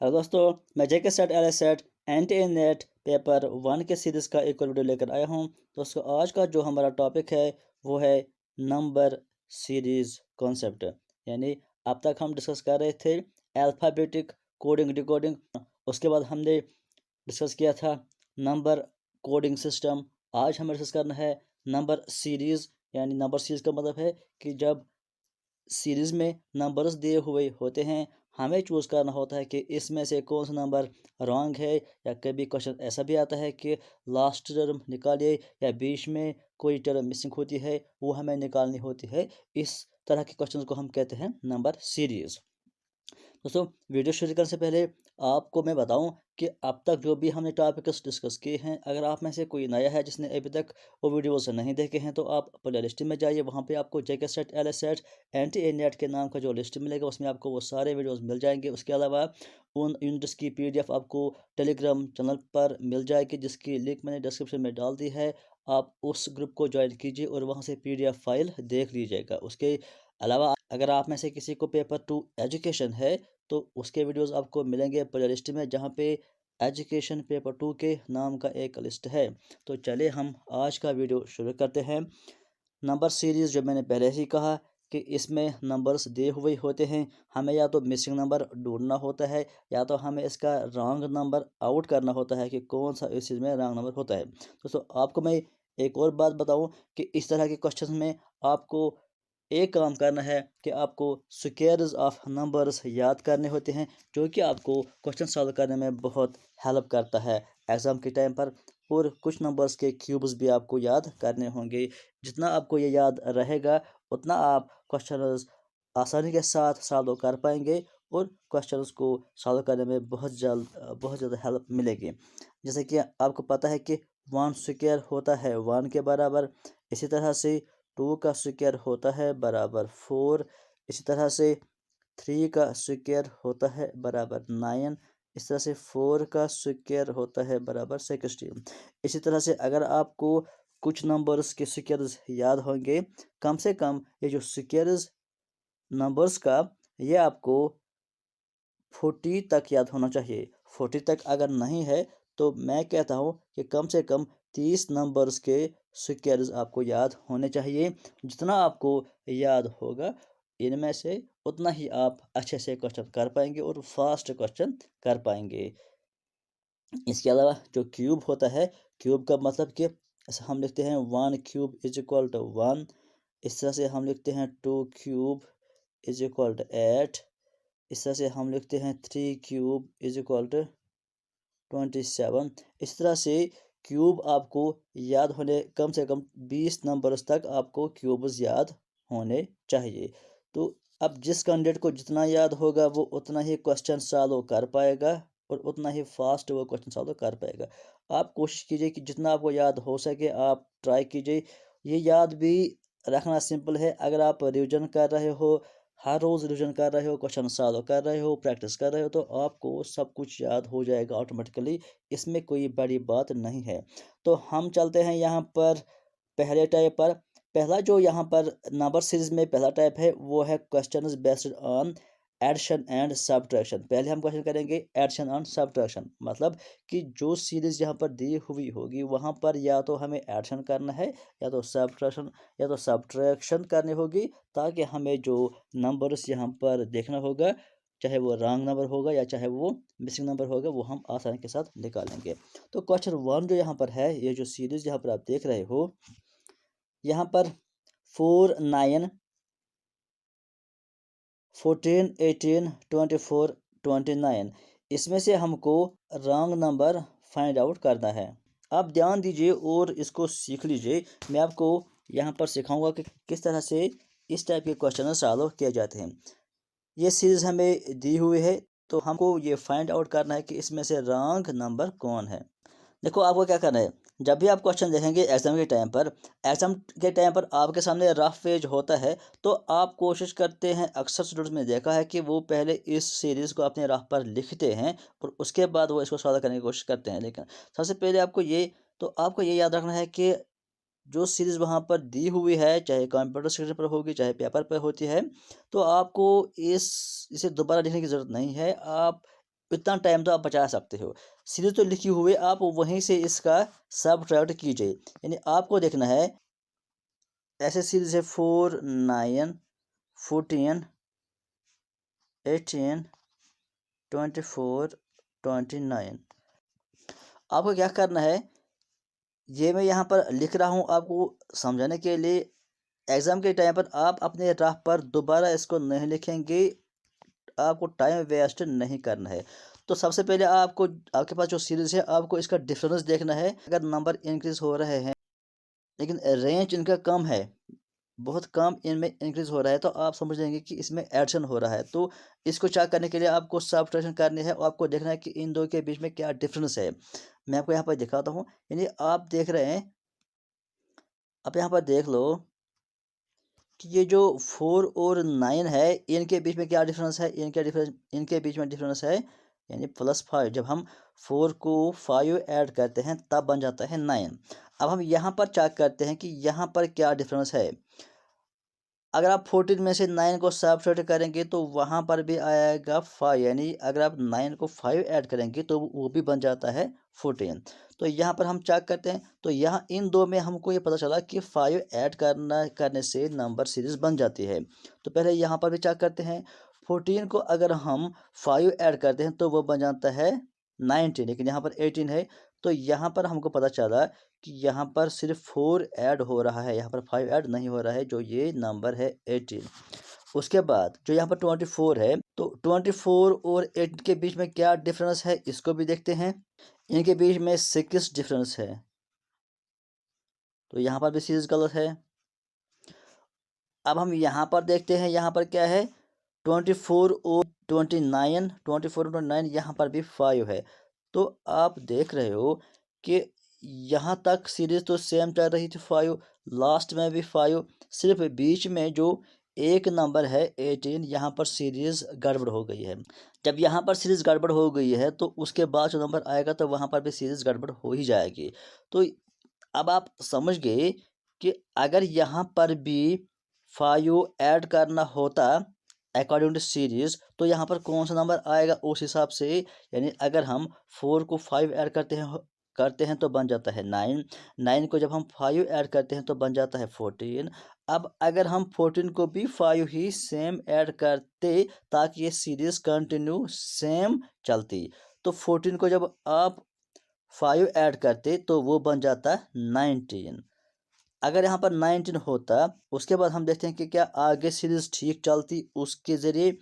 Hello दोस्तों, मैं JK SET L SET NTA NET paper 1 के सीरीज़ का एक और वीडियो लेकर आया हूं। दोस्तों, आज का जो हमारा टॉपिक है वो है नंबर सीरीज़ कॉन्सेप्ट। यानी अब तक हम डिस्कस कर रहे थे अल्फ़ाबेटिक कोडिंग डिकोडिंग। उसके बाद हमने डिस्कस किया था नंबर कोडिंग सिस्टम। आज हमें डिस्कस करना है नंबर सीरीज़। यानी नंबर सीरीज़ का मतलब है कि जब सीरीज़ में नंबर्स दिए हुए होते हैं, हमें चूज़ करना होता है कि इसमें से कौन सा नंबर रॉन्ग है। या कभी क्वेश्चन ऐसा भी आता है कि लास्ट टर्म निकालिए या बीच में कोई टर्म मिसिंग होती है, वो हमें निकालनी होती है। इस तरह के क्वेश्चन को हम कहते हैं नंबर सीरीज़। दोस्तों, वीडियो शुरू करने से पहले आपको मैं बताऊं कि अब तक जो भी हमने टॉपिक्स डिस्कस किए हैं, अगर आप में से कोई नया है जिसने अभी तक वो वीडियोस नहीं देखे हैं, तो आप प्ले लिस्ट में जाइए। वहां पे आपको JK SET L SET NTA NET के नाम का जो लिस्ट मिलेगा, उसमें आपको वो सारे वीडियोस मिल जाएंगे। उसके अलावा उन यूनिट्स की पीडीएफ आपको टेलीग्राम चैनल पर मिल जाएगी, जिसकी लिंक मैंने डिस्क्रिप्शन में डाल दी है। आप उस ग्रुप को ज्वाइन कीजिए और वहाँ से पीडीएफ फाइल देख लीजिएगा। उसके अलावा अगर आप में से किसी को पेपर 2 एजुकेशन है, तो उसके वीडियोस आपको मिलेंगे प्ले लिस्ट में, जहाँ पे एजुकेशन पेपर 2 के नाम का एक लिस्ट है। तो चलिए हम आज का वीडियो शुरू करते हैं। नंबर सीरीज़ जो मैंने पहले ही कहा कि इसमें नंबर्स दिए हुए होते हैं, हमें या तो मिसिंग नंबर ढूंढना होता है या तो हमें इसका रॉन्ग नंबर आउट करना होता है कि कौन सा इस चीज़ में रॉन्ग नंबर होता है। दोस्तों, आपको मैं एक और बात बताऊं कि इस तरह के क्वेश्चन में आपको एक काम करना है कि आपको स्क्वायर्स ऑफ नंबर्स याद करने होते हैं, जो कि आपको क्वेश्चन सॉल्व करने में बहुत हेल्प करता है एग्ज़ाम के टाइम पर। और कुछ नंबर्स के क्यूब्स भी आपको याद करने होंगे। जितना आपको ये याद रहेगा, उतना आप क्वेश्चंस आसानी के साथ सॉल्व कर पाएंगे और क्वेश्चंस को सॉल्व करने में बहुत ज़्यादा हेल्प मिलेगी। जैसे कि आपको पता है कि 1 स्क्वायर होता है 1 के बराबर। इसी तरह से 2 का स्क्वायर होता है बराबर 4। इसी तरह से 3 का स्क्वायर होता है बराबर 9। इस तरह से 4 का स्क्वायर होता है बराबर 16। इसी तरह से अगर आपको कुछ नंबर्स के स्क्वायर्स याद होंगे, कम से कम ये जो स्क्वायर्स नंबर्स का, ये आपको 40 तक याद होना चाहिए। 40 तक अगर नहीं है तो मैं कहता हूँ कि कम से कम 30 नंबर्स के स्क्वायर्स आपको याद होने चाहिए। जितना आपको याद होगा इनमें से, उतना ही आप अच्छे से क्वेश्चन कर पाएंगे और फास्ट क्वेश्चन कर पाएंगे। इसके अलावा जो क्यूब होता है, क्यूब का मतलब कि ऐसा हम लिखते हैं 1 क्यूब इज इक्वल टू 1। इस तरह से हम लिखते हैं 2 क्यूब इज इक्वल टू 8। इस तरह से हम लिखते हैं 3 क्यूब इज इक्वल टू 27। इस तरह से क्यूब आपको याद होने, कम से कम 20 नंबर्स तक आपको क्यूब्स याद होने चाहिए। तो अब जिस कैंडिडेट को जितना याद होगा, वो उतना ही क्वेश्चन सॉल्व कर पाएगा और उतना ही फास्ट वो क्वेश्चन सॉल्व कर पाएगा। आप कोशिश कीजिए कि जितना आपको याद हो सके आप ट्राई कीजिए। ये याद भी रखना सिंपल है। अगर आप रिवीजन कर रहे हो, हर रोज़ रिवीजन कर रहे हो, क्वेश्चन सॉल्व कर रहे हो, प्रैक्टिस कर रहे हो, तो आपको सब कुछ याद हो जाएगा ऑटोमेटिकली। इसमें कोई बड़ी बात नहीं है। तो हम चलते हैं यहाँ पर पहले टाइप पर। पहला जो यहाँ पर नंबर सीरीज में पहला टाइप है, वो है questions based on addition and subtraction. पहले हम क्वेश्चन करेंगे एडिशन एंड सब्ट्रैक्शन। मतलब कि जो सीरीज यहाँ पर दी हुई होगी, वहाँ पर या तो हमें एडिशन करना है या तो सब्ट्रैक्शन करनी होगी, ताकि हमें जो नंबर्स यहाँ पर देखना होगा, चाहे वो रॉन्ग नंबर होगा या चाहे वो मिसिंग नंबर होगा, वो हम आसानी के साथ निकालेंगे। तो क्वेश्चन 1 जो यहाँ पर है, ये जो सीरीज यहाँ पर आप देख रहे हो, यहाँ पर 4 9 14 18 24 29, इसमें से हमको रॉन्ग नंबर फाइंड आउट करना है। आप ध्यान दीजिए और इसको सीख लीजिए। मैं आपको यहाँ पर सिखाऊंगा कि किस तरह से इस टाइप के क्वेश्चन सॉल्व किए जाते हैं। ये सीरीज हमें दी हुई है, तो हमको ये फाइंड आउट करना है कि इसमें से रॉन्ग नंबर कौन है। देखो, आपको क्या करना है, जब भी आप क्वेश्चन देखेंगे एग्जाम के टाइम पर आपके सामने रफ पेज होता है, तो आप कोशिश करते हैं, अक्सर स्टूडेंट्स ने देखा है कि वो पहले इस सीरीज़ को अपने रफ पर लिखते हैं और उसके बाद वो इसको सॉल्व करने की कोशिश करते हैं। लेकिन सबसे पहले आपको ये याद रखना है कि जो सीरीज़ वहाँ पर दी हुई है, चाहे कंप्यूटर स्क्रीन पर होगी, चाहे पेपर पर होती है, तो आपको इसे दोबारा लिखने की ज़रूरत नहीं है। आप इतना टाइम तो आप बचा सकते हो। सीरीज तो लिखी हुई, आप वहीं से इसका सबट्रैक्ट कीजिए। यानी आपको देखना है, ऐसे सीरीज है 4, 9, 14, 18, 24, 29। आपको क्या करना है, ये मैं यहाँ पर लिख रहा हूँ आपको समझाने के लिए। एग्ज़ाम के टाइम पर आप अपने राह पर दोबारा इसको नहीं लिखेंगे, आपको टाइम वेस्ट नहीं करना है। तो सबसे पहले आपको, आपके पास जो सीरीज़ है, आपको इसका डिफरेंस देखना है। अगर नंबर इंक्रीज़ हो रहे हैं लेकिन रेंज इनका कम है, बहुत कम इनमें इंक्रीज़ हो रहा है, तो आप समझ लेंगे कि इसमें एडिशन हो रहा है। तो इसको चेक करने के लिए आपको सब्ट्रैक्शन करनी है और आपको देखना है कि इन दो के बीच में क्या डिफरेंस है। मैं आपको यहाँ पर दिखाता हूँ। यानी आप देख रहे हैं, आप यहाँ पर देख लो कि ये जो 4 और 9 है, इनके बीच में क्या डिफरेंस है, इनके बीच में डिफरेंस है यानी +5। जब हम 4 को 5 ऐड करते हैं तब बन जाता है 9। अब हम यहाँ पर चेक करते हैं कि यहाँ पर क्या डिफरेंस है। अगर आप 14 में से 9 को सब्ट्रैक्ट करेंगे तो वहाँ पर भी आएगा 5, यानी अगर आप 9 को 5 ऐड करेंगे तो वो भी बन जाता है 14। तो यहाँ पर हम चेक करते हैं, तो यहाँ इन दो में हमको ये पता चला कि 5 ऐड करने से नंबर सीरीज बन जाती है। तो पहले यहाँ पर भी चेक करते हैं, 14 को अगर हम 5 ऐड करते हैं तो वो बन जाता है 19, लेकिन यहाँ पर 18 है। तो यहाँ पर हमको पता चला कि यहाँ पर सिर्फ 4 ऐड हो रहा है, यहाँ पर 5 ऐड नहीं हो रहा है, जो ये नंबर है 18। उसके बाद जो यहाँ पर 24 है, तो 24 और 8 के बीच में क्या डिफरेंस है, इसको भी देखते हैं। इनके बीच में 6 डिफरेंस है, तो यहाँ पर भी सीरीज गलत है। अब हम यहाँ पर देखते हैं, यहाँ पर क्या है, 24 और 29, 24 और 29, यहाँ पर भी 5 है। तो आप देख रहे हो कि यहाँ तक सीरीज तो सेम चल रही थी, 5, लास्ट में भी 5, सिर्फ बीच में जो एक नंबर है 18, यहाँ पर सीरीज गड़बड़ हो गई है। जब यहाँ पर सीरीज गड़बड़ हो गई है तो उसके बाद जो नंबर आएगा तो वहाँ पर भी सीरीज गड़बड़ हो ही जाएगी। तो अब आप समझ गए कि अगर यहाँ पर भी 5 ऐड करना होता अकॉर्डिंग टू सीरीज, तो यहाँ पर कौन सा नंबर आएगा उस हिसाब से। यानी अगर हम 4 को 5 ऐड करते हैं तो बन जाता है 9, 9 को जब हम 5 ऐड करते हैं तो बन जाता है 14। अब अगर हम 14 को भी 5 ही सेम ऐड करते ताकि ये सीरीज कंटिन्यू सेम चलती, तो 14 को जब आप 5 ऐड करते तो वो बन जाता 19। अगर यहाँ पर 19 होता, उसके बाद हम देखते हैं कि क्या आगे सीरीज ठीक चलती उसके ज़रिए।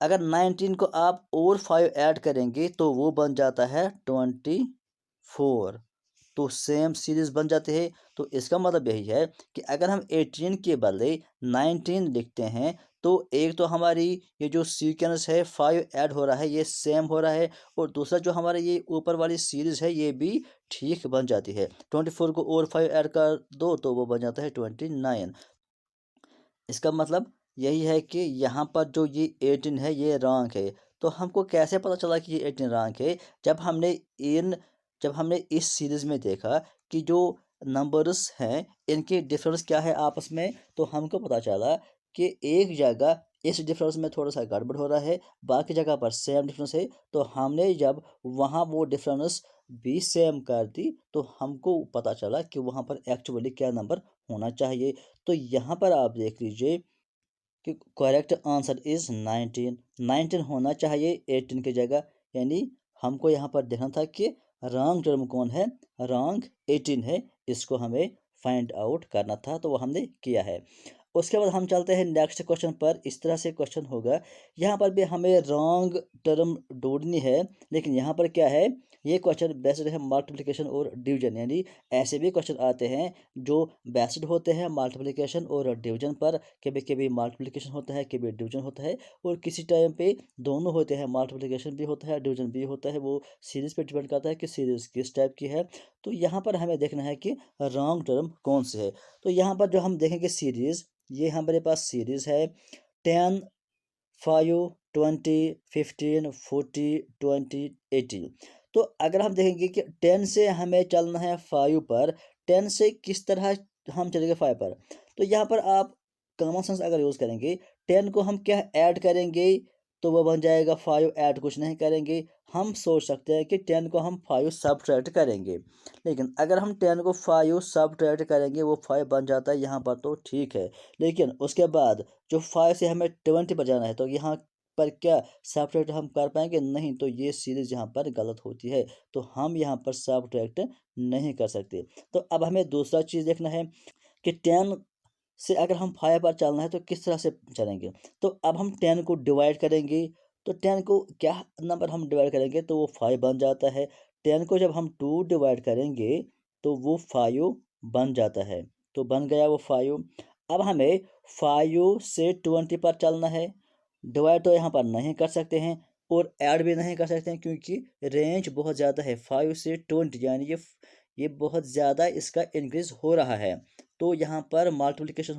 अगर 19 को आप और 5 ऐड करेंगे तो वो बन जाता है 24, तो सेम सीरीज बन जाते हैं। तो इसका मतलब यही है कि अगर हम 18 के बदले 19 लिखते हैं तो एक तो हमारी ये जो सीक्वेंस है 5 ऐड हो रहा है ये सेम हो रहा है, और दूसरा जो हमारा ये ऊपर वाली सीरीज है ये भी ठीक बन जाती है। 24 को और 5 ऐड कर दो तो वो बन जाता है 29। इसका मतलब यही है कि यहाँ पर जो ये 18 है ये रॉन्ग है। तो हमको कैसे पता चला कि ये 18 रॉन्ग है, जब हमने इन जब हमने इस सीरीज़ में देखा कि जो नंबर्स हैं इनके डिफरेंस क्या है आपस में, तो हमको पता चला कि एक जगह इस डिफरेंस में थोड़ा सा गड़बड़ हो रहा है, बाकी जगह पर सेम डिफरेंस है। तो हमने जब वहाँ वो डिफरेंस भी सेम कर दी तो हमको पता चला कि वहाँ पर एक्चुअली क्या नंबर होना चाहिए। तो यहाँ पर आप देख लीजिए कि करेक्ट आंसर इज़ 19, 19 होना चाहिए 18 की जगह। यानी हमको यहाँ पर देखना था कि रॉन्ग टर्म कौन है, रॉन्ग 18 है, इसको हमें फाइंड आउट करना था, तो वो हमने किया है। उसके बाद हम चलते हैं नेक्स्ट क्वेश्चन पर। इस तरह से क्वेश्चन होगा, यहाँ पर भी हमें रॉन्ग टर्म ढूंढनी है, लेकिन यहाँ पर क्या है, ये क्वेश्चन बेस्ड है मल्टीप्लिकेशन और डिवीजन। यानी ऐसे भी क्वेश्चन आते हैं जो बेस्ड होते हैं मल्टीप्लिकेशन और डिवीजन पर। कभी कभी मल्टीप्लिकेशन होता है, कभी डिवीजन होता है, और किसी टाइम पे दोनों होते हैं, मल्टीप्लिकेशन भी होता है डिवीजन भी होता है। वो सीरीज़ पे डिपेंड करता है कि सीरीज़ किस टाइप की है। तो यहाँ पर हमें देखना है कि रॉन्ग टर्म कौन से है। तो यहाँ पर जो हम देखेंगे सीरीज़, ये हमारे पास सीरीज़ है 10, 5, 20, 15, 40, 20, 80। तो अगर हम देखेंगे कि 10 से हमें चलना है 5 पर, 10 से किस तरह हम चलेंगे 5 पर, तो यहाँ पर आप कॉमन सेंस अगर यूज़ करेंगे, 10 को हम क्या ऐड करेंगे, तो वो बन जाएगा 5, ऐड कुछ नहीं करेंगे। हम सोच सकते हैं कि 10 को हम 5 सब्ट्रैक्ट करेंगे, लेकिन अगर हम 10 को 5 सब्ट्रैक्ट करेंगे वो 5 बन जाता है यहाँ पर, तो ठीक है। लेकिन उसके बाद जो 5 से हमें 20 पर जाना है, तो यहाँ पर क्या सब्ट्रैक्ट हम कर पाएंगे? नहीं, तो ये सीरीज यहाँ पर गलत होती है, तो हम यहाँ पर सब्ट्रैक्ट नहीं कर सकते। तो अब हमें दूसरा चीज़ देखना है कि 10 से अगर हम 5 पर चलना है तो किस तरह से चलेंगे। तो अब हम 10 को डिवाइड करेंगे, तो 10 को क्या नंबर हम डिवाइड करेंगे तो वो 5 बन जाता है। 10 को जब हम 2 डिवाइड करेंगे तो वो 5 बन जाता है, तो बन गया वो 5। अब हमें 5 से 20 पर चलना है। डिवाइड तो यहाँ पर नहीं कर सकते हैं और ऐड भी नहीं कर सकते हैं, क्योंकि रेंज बहुत ज़्यादा है। 5 से 20 यानी ये बहुत ज़्यादा इसका इंक्रीज हो रहा है, तो यहाँ पर मल्टीप्लिकेशन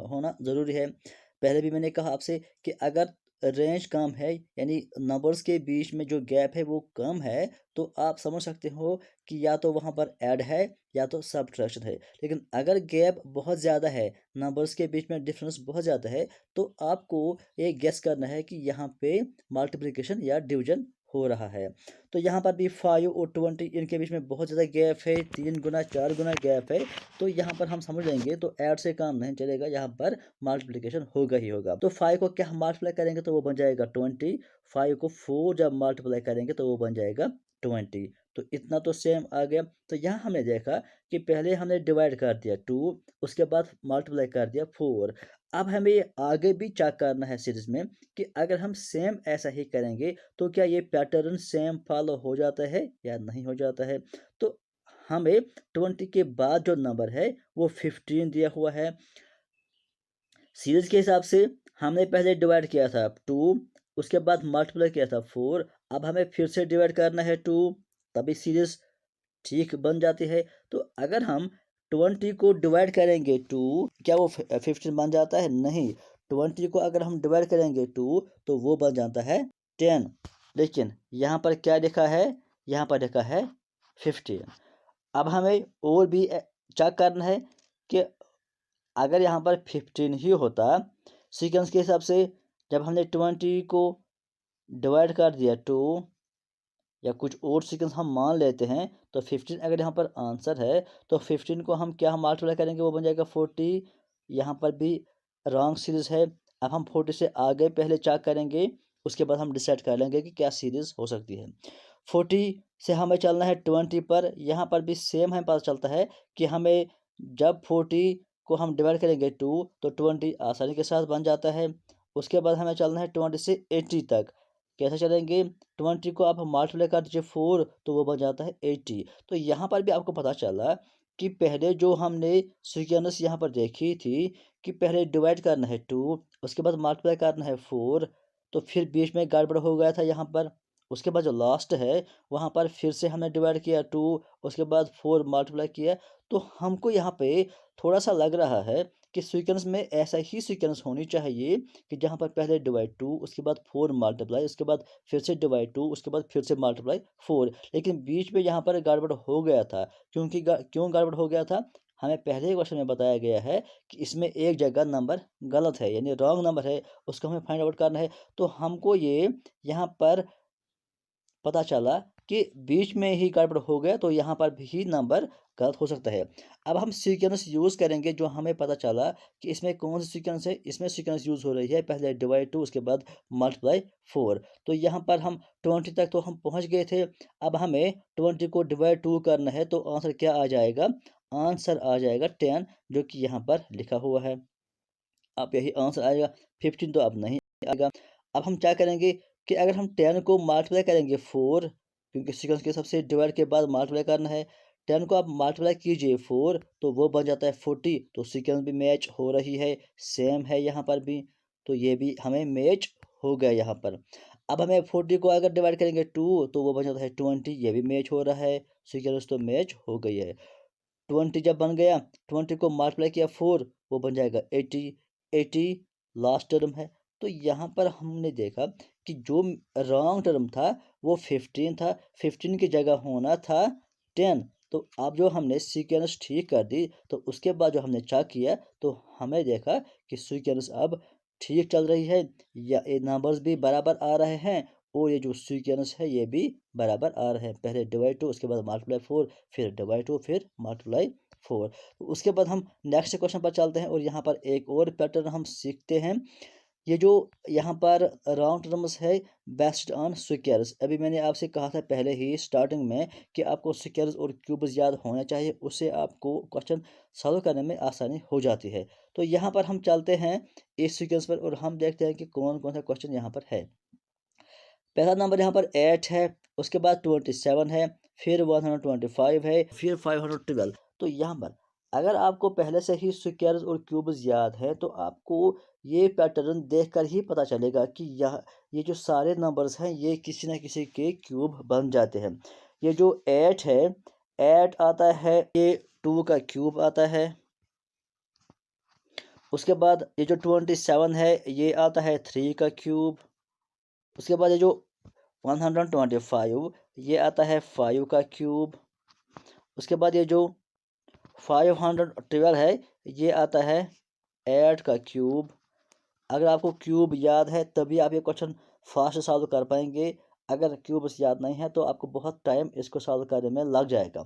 होना ज़रूरी है। पहले भी मैंने कहा आपसे कि अगर रेंज कम है, यानी नंबर्स के बीच में जो गैप है वो कम है, तो आप समझ सकते हो कि या तो वहाँ पर ऐड है या तो सब्ट्रैक्शन है। लेकिन अगर गैप बहुत ज़्यादा है, नंबर्स के बीच में डिफरेंस बहुत ज़्यादा है, तो आपको ये गेस करना है कि यहाँ पे मल्टीप्लिकेशन या डिवीजन हो रहा है। तो यहाँ पर भी 5 और 20 इनके बीच में बहुत ज़्यादा गैप है, 3 गुना 4 गुना गैप है, तो यहाँ पर हम समझ लेंगे तो ऐड से काम नहीं चलेगा, यहाँ पर मल्टीप्लिकेशन होगा ही होगा। तो 5 को क्या हम मल्टीप्लाई करेंगे तो वो बन जाएगा 20। 5 को 4 जब मल्टीप्लाई करेंगे तो वो बन जाएगा 20। तो इतना तो सेम आ गया। तो यहाँ हमने देखा कि पहले हमने डिवाइड कर दिया 2, उसके बाद मल्टीप्लाई कर दिया 4। अब हमें ये आगे भी चेक करना है सीरीज में कि अगर हम सेम ऐसा ही करेंगे तो क्या ये पैटर्न सेम फॉलो हो जाता है या नहीं हो जाता है। तो हमें 20 के बाद जो नंबर है वो 15 दिया हुआ है। सीरीज के हिसाब से हमने पहले डिवाइड किया था 2, उसके बाद मल्टीप्लाई किया था 4। अब हमें फिर से डिवाइड करना है 2, तभी सीरीज ठीक बन जाती है। तो अगर हम 20 को डिवाइड करेंगे 2, क्या वो 15 बन जाता है? नहीं। 20 को अगर हम डिवाइड करेंगे 2 तो वो बन जाता है 10। लेकिन यहाँ पर क्या लिखा है? यहाँ पर लिखा है 15। अब हमें और भी चेक करना है कि अगर यहाँ पर 15 ही होता सीक्वेंस के हिसाब से, जब हमने 20 को डिवाइड कर दिया 2 या कुछ और सीक्वेंस हम मान लेते हैं, तो 15 अगर यहाँ पर आंसर है तो 15 को हम क्या हम मल्टीप्लाई करेंगे वो बन जाएगा 40। यहाँ पर भी रॉन्ग सीरीज है। अब हम 40 से आगे पहले चेक करेंगे, उसके बाद हम डिसाइड कर लेंगे कि क्या सीरीज हो सकती है। 40 से हमें चलना है 20 पर। यहाँ पर भी सेम हमें पता चलता है कि हमें जब 40 को हम डिवाइड करेंगे 2 तो 20 आसानी के साथ बन जाता है। उसके बाद हमें चलना है 20 से 80 तक। कैसे चलेंगे? 20 को आप मल्टीप्लाई कर दीजिए 4 तो वो बन जाता है 80। तो यहाँ पर भी आपको पता चला कि पहले जो हमने सीक्वेंस यहाँ पर देखी थी कि पहले डिवाइड करना है 2, उसके बाद मल्टीप्लाई करना है 4, तो फिर बीच में गड़बड़ हो गया था यहाँ पर। उसके बाद जो लास्ट है वहाँ पर फिर से हमने डिवाइड किया 2, उसके बाद 4 मल्टीप्लाई किया। तो हमको यहाँ पे थोड़ा सा लग रहा है कि सीक्वेंस में ऐसा ही सीक्वेंस होनी चाहिए कि जहाँ पर पहले डिवाइड 2, उसके बाद 4 मल्टीप्लाई, उसके बाद फिर से डिवाइड 2, उसके बाद फिर से मल्टीप्लाई 4। लेकिन बीच में यहाँ पर गड़बड़ हो गया था। क्यों गड़बड़ हो गया था? हमें पहले ही क्वेश्चन में बताया गया है कि इसमें एक जगह नंबर गलत है, यानी रॉन्ग नंबर है, उसको हमें फाइंड आउट करना है। तो हमको ये यहाँ पर पता चला कि बीच में ही गड़बड़ हो गया, तो यहाँ पर भी नंबर गलत हो सकता है। अब हम सीक्वेंस यूज़ करेंगे, जो हमें पता चला कि इसमें कौन सी सीक्वेंस है। इसमें सीक्वेंस यूज़ हो रही है पहले डिवाइड 2, उसके बाद मल्टीप्लाई 4। तो यहाँ पर हम 20 तक तो हम पहुँच गए थे। अब हमें 20 को डिवाइड 2 करना है, तो आंसर क्या आ जाएगा? आंसर आ जाएगा 10, जो कि यहाँ पर लिखा हुआ है। अब यही आंसर आएगा। 15 तो अब नहीं आएगा। अब हम क्या करेंगे कि अगर हम 10 को मल्टीप्लाई करेंगे 4, क्योंकि सीक्वेंस के सबसे डिवाइड के बाद मल्टीप्लाई करना है। 10 को आप मल्टीप्लाई कीजिए 4 तो वो बन जाता है 40। तो सीक्वेंस भी मैच हो रही है, सेम है यहाँ पर भी, तो ये भी हमें मैच हो गया यहाँ पर। अब हमें 40 को अगर डिवाइड करेंगे 2 तो वो बन जाता है 20, ये भी मैच हो रहा है, सीक्वेंस तो मैच हो गई है। 20 जब बन गया, 20 को मल्टीप्लाई किया 4, वो बन जाएगा 80। 80 लास्ट टर्म है। तो यहाँ पर हमने देखा कि जो रॉन्ग टर्म था वो 15 था, 15 की जगह होना था 10। तो अब जो हमने सीक्वेंस ठीक कर दी, तो उसके बाद जो हमने चेक किया तो हमें देखा कि सीक्वेंस अब ठीक चल रही है, या ये नंबर्स भी बराबर आ रहे हैं और ये जो सीक्वेंस है ये भी बराबर आ रहे हैं। पहले डिवाइड 2, उसके बाद मल्टीप्लाई 4, फिर डिवाइड 2, फिर मल्टीप्लाई 4। उसके बाद हम नेक्स्ट क्वेश्चन पर चलते हैं और यहाँ पर एक और पैटर्न हम सीखते हैं। ये जो यहाँ पर राउंड टर्म्स है बेस्ड ऑन स्क्वायर्स। अभी मैंने आपसे कहा था पहले ही स्टार्टिंग में कि आपको स्क्वायर्स और क्यूब्स याद होना चाहिए, उससे आपको क्वेश्चन सॉल्व करने में आसानी हो जाती है। तो यहाँ पर हम चलते हैं इस सीक्वेंस पर और हम देखते हैं कि कौन कौन सा क्वेश्चन यहाँ पर है। पहला नंबर यहाँ पर 8 है, उसके बाद 27 है, फिर 125 है, फिर 512। तो यहाँ पर अगर आपको पहले से ही स्क्वायर्स और क्यूब्स याद है तो आपको ये पैटर्न देखकर ही पता चलेगा कि ये जो सारे नंबर्स हैं ये किसी न किसी के क्यूब बन जाते हैं। ये जो 8 है, 8 आता है, ये 2 का क्यूब आता है। उसके बाद ये जो 27 है ये आता है 3 का क्यूब। उसके बाद ये जो 125 ये आता है 5 का क्यूब। उसके बाद ये जो 512 है ये आता है 8 का क्यूब। अगर आपको क्यूब याद है तभी आप ये क्वेश्चन फास्ट सॉल्व कर पाएंगे। अगर क्यूब्स याद नहीं है तो आपको बहुत टाइम इसको सॉल्व करने में लग जाएगा।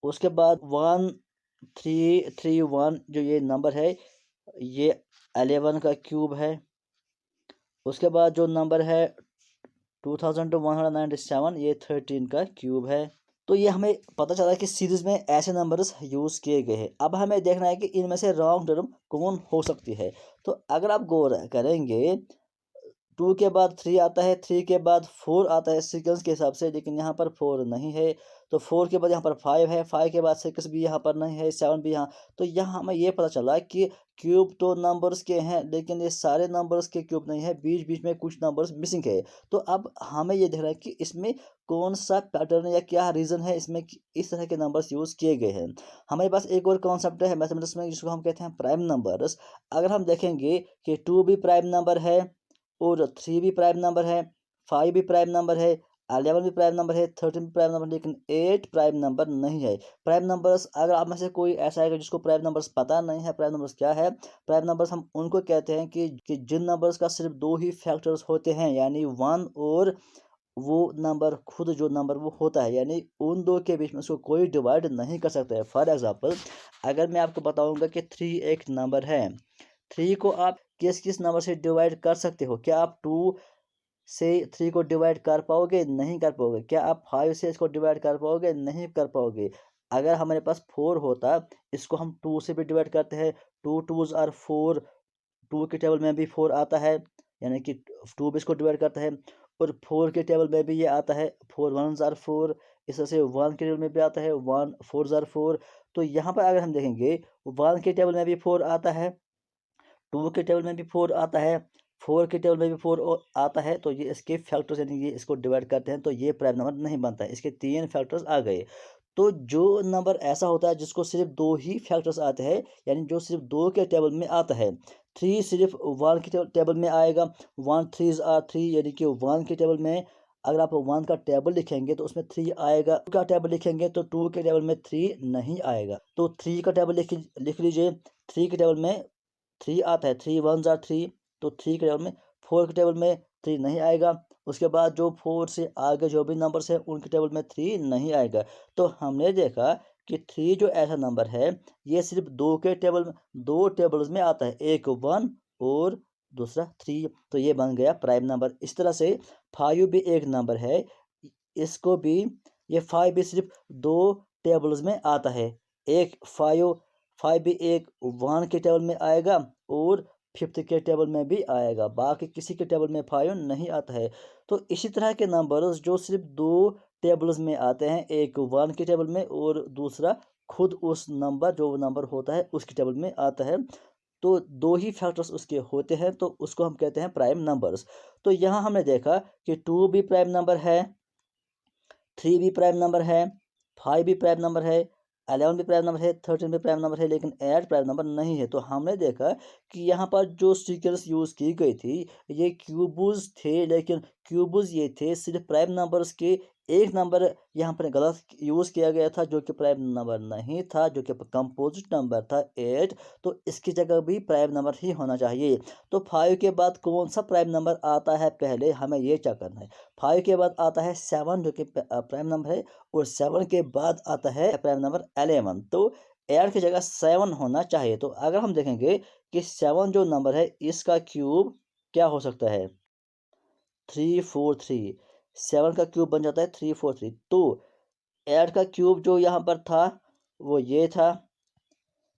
उसके बाद 1331 जो ये नंबर है ये 11 का क्यूब है। उसके बाद जो नंबर है 2197 ये 13 का क्यूब है। तो ये हमें पता चला कि सीरीज में ऐसे नंबर्स यूज़ किए गए हैं। अब हमें देखना है कि इनमें से रॉन्ग टर्म कौन हो सकती है। तो अगर आप गौर करेंगे 2 के बाद 3 आता है, 3 के बाद 4 आता है सीक्वेंस के हिसाब से, लेकिन यहाँ पर 4 नहीं है। तो 4 के बाद यहाँ पर 5 है, 5 के बाद 6 भी यहाँ पर नहीं है, 7 भी यहाँ। तो यहाँ हमें ये पता चला कि क्यूब तो नंबर्स के हैं लेकिन ये सारे नंबर्स के क्यूब नहीं है, बीच बीच में कुछ नंबर्स मिसिंग है। तो अब हमें ये देखना है कि इसमें कौन सा पैटर्न या क्या रीज़न है इसमें कि इस तरह के नंबर्स यूज़ किए गए हैं। हमारे पास एक और कॉन्सेप्ट है मैथमेटिक्स में जिसको हम कहते हैं प्राइम नंबर्स। अगर हम देखेंगे कि 2 भी प्राइम नंबर है और 3 भी प्राइम नंबर है, 5 भी प्राइम नंबर है, 11 भी प्राइम नंबर है, 13 भी प्राइम नंबर, लेकिन 8 प्राइम नंबर नहीं है। प्राइम नंबर्स अगर आप में से कोई ऐसा है जिसको प्राइम नंबर्स पता नहीं है प्राइम नंबर्स क्या है, प्राइम नंबर्स हम उनको कहते हैं कि जिन नंबर्स का सिर्फ दो ही फैक्टर्स होते हैं, यानी 1 और वो नंबर खुद जो नंबर वो होता है, यानी उन दो के बीच में उसको कोई डिवाइड नहीं कर सकता है। फॉर एग्जांपल अगर मैं आपको बताऊंगा कि 3 एक नंबर है, 3 को आप किस किस नंबर से डिवाइड कर सकते हो? क्या आप 2 से 3 को डिवाइड कर पाओगे? नहीं कर पाओगे। क्या आप 5 से इसको डिवाइड कर पाओगे? नहीं कर पाओगे। अगर हमारे पास 4 होता, इसको हम 2 से भी डिवाइड करते हैं, 2 2s आर 4, 2 के टेबल में भी 4 आता है, यानी कि 2 भी इसको डिवाइड करता है। और 4 के टेबल में भी ये आता है, 4 1s आर 4। इस तरह से 1 के टेबल में भी आता है, 1 4s आर 4। तो यहाँ पर अगर हम देखेंगे 1 के टेबल में भी 4 आता है, 2 के टेबल में भी 4 आता है, 4 के टेबल में भी 4 आता है। तो ये इसके फैक्टर्स यानी ये इसको डिवाइड करते हैं तो ये प्राइम नंबर नहीं बनता है। इसके 3 फैक्टर्स आ गए। तो जो नंबर ऐसा होता है जिसको सिर्फ 2 ही फैक्टर्स आते हैं, यानी जो सिर्फ 2 के टेबल में आता है, 3 सिर्फ 1 के टेबल में आएगा, 1 3s आर 3, यानी कि 1 के टेबल में अगर आप 1 का टेबल लिखेंगे तो उसमें 3 आएगा, 2 का टेबल लिखेंगे तो 2 के टेबल में 3 नहीं आएगा। तो 3 का टेबल लिख लीजिए, 3 के टेबल में 3 आता है, 3 1s आर 3। तो 3 के टेबल में, 4 के टेबल में 3 नहीं आएगा। उसके बाद जो 4 से आगे जो भी नंबर्स हैं उनके टेबल में 3 नहीं आएगा। तो हमने देखा कि 3 जो ऐसा नंबर है ये सिर्फ 2 के टेबल में, 2 टेबल्स में आता है, एक 1 और दूसरा 3। तो ये बन गया प्राइम नंबर। इस तरह से 5 भी एक नंबर है, इसको भी, ये 5 भी सिर्फ 2 टेबल्स में आता है, एक 5 भी एक 1 के टेबल में आएगा और 5th के टेबल में भी आएगा, बाकी किसी के टेबल में 5 नहीं आता है। तो इसी तरह के नंबर्स जो सिर्फ 2 टेबल्स में आते हैं, एक 1 के टेबल में और दूसरा खुद उस नंबर जो नंबर होता है उसके टेबल में आता है, तो 2 ही फैक्टर्स उसके होते हैं, तो उसको हम कहते हैं प्राइम नंबर्स। तो यहाँ हमने देखा कि 2 भी प्राइम नंबर है, 3 भी प्राइम नंबर है, 5 भी प्राइम नंबर है, 11 भी प्राइम नंबर है, 13 भी प्राइम नंबर है, लेकिन 8 प्राइम नंबर नहीं है। तो हमने देखा कि यहाँ पर जो सीक्वेंस यूज़ की गई थी ये क्यूब्स थे, लेकिन क्यूब्स ये थे सिर्फ प्राइम नंबर्स के। एक नंबर यहाँ पर गलत यूज़ किया गया था जो कि प्राइम नंबर नहीं था, जो कि कंपोजिट नंबर था 8। तो इसकी जगह भी प्राइम नंबर ही होना चाहिए। तो 5 के बाद कौन सा प्राइम नंबर आता है, पहले हमें ये चेक करना है। 5 के बाद आता है 7 जो कि प्राइम नंबर है, और 7 के बाद आता है प्राइम नंबर 11। तो 8 की जगह 7 होना चाहिए। तो अगर हम देखेंगे कि 7 जो नंबर है इसका क्यूब क्या हो सकता है, 343। 7 का क्यूब बन जाता है 343। तो 8 का क्यूब जो यहाँ पर था वो ये था।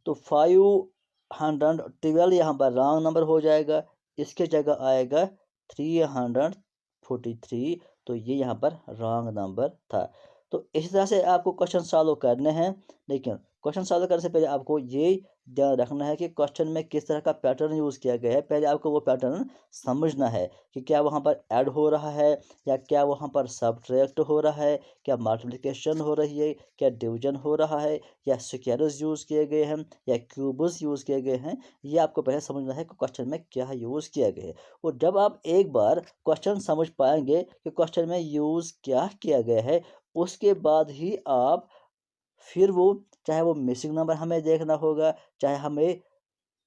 तो 512 यहाँ पर रॉन्ग नंबर हो जाएगा, इसके जगह आएगा 343। तो ये यहाँ पर रॉन्ग नंबर था। तो इस तरह से आपको क्वेश्चन सॉल्व करने हैं, लेकिन क्वेश्चन सॉल्व करने से पहले आपको ये ध्यान रखना है कि क्वेश्चन में किस तरह का पैटर्न यूज़ किया गया है। पहले आपको वो पैटर्न समझना है कि क्या वहाँ पर ऐड हो रहा है, या क्या वहाँ पर सब्ट्रैक्ट हो रहा है, क्या मल्टीप्लिकेशन हो रही है, क्या डिवीजन हो रहा है, या स्क्वायर्स यूज़ किए गए हैं, या क्यूब्स यूज़ किए गए हैं। ये आपको पहले समझना है कि क्वेश्चन में क्या यूज़ किया गया है। और जब आप एक बार क्वेश्चन समझ पाएंगे कि क्वेश्चन में यूज़ क्या किया गया है, उसके बाद ही आप फिर वो, चाहे वो मिसिंग नंबर हमें देखना होगा, चाहे हमें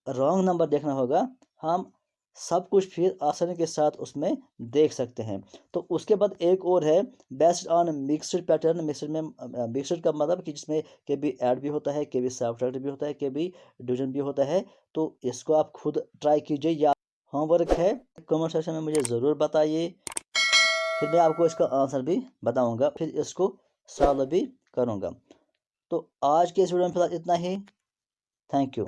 रॉन्ग नंबर देखना होगा, हम सब कुछ फिर आसानी के साथ उसमें देख सकते हैं। तो उसके बाद एक और है based on mixed pattern. Mixed में मिक्सड का मतलब कि जिसमें के भी ऐड भी होता है, के भी सब्ट्रैक्ट भी होता है, के भी डिवीजन भी होता है। तो इसको आप खुद ट्राई कीजिए, या होमवर्क है, कमेंट सेक्शन में मुझे ज़रूर बताइए, फिर मैं आपको इसका आंसर भी बताऊंगा, फिर इसको सॉल्व भी करूंगा। तो आज के इस वीडियो में फिलहाल इतना ही। Thank you.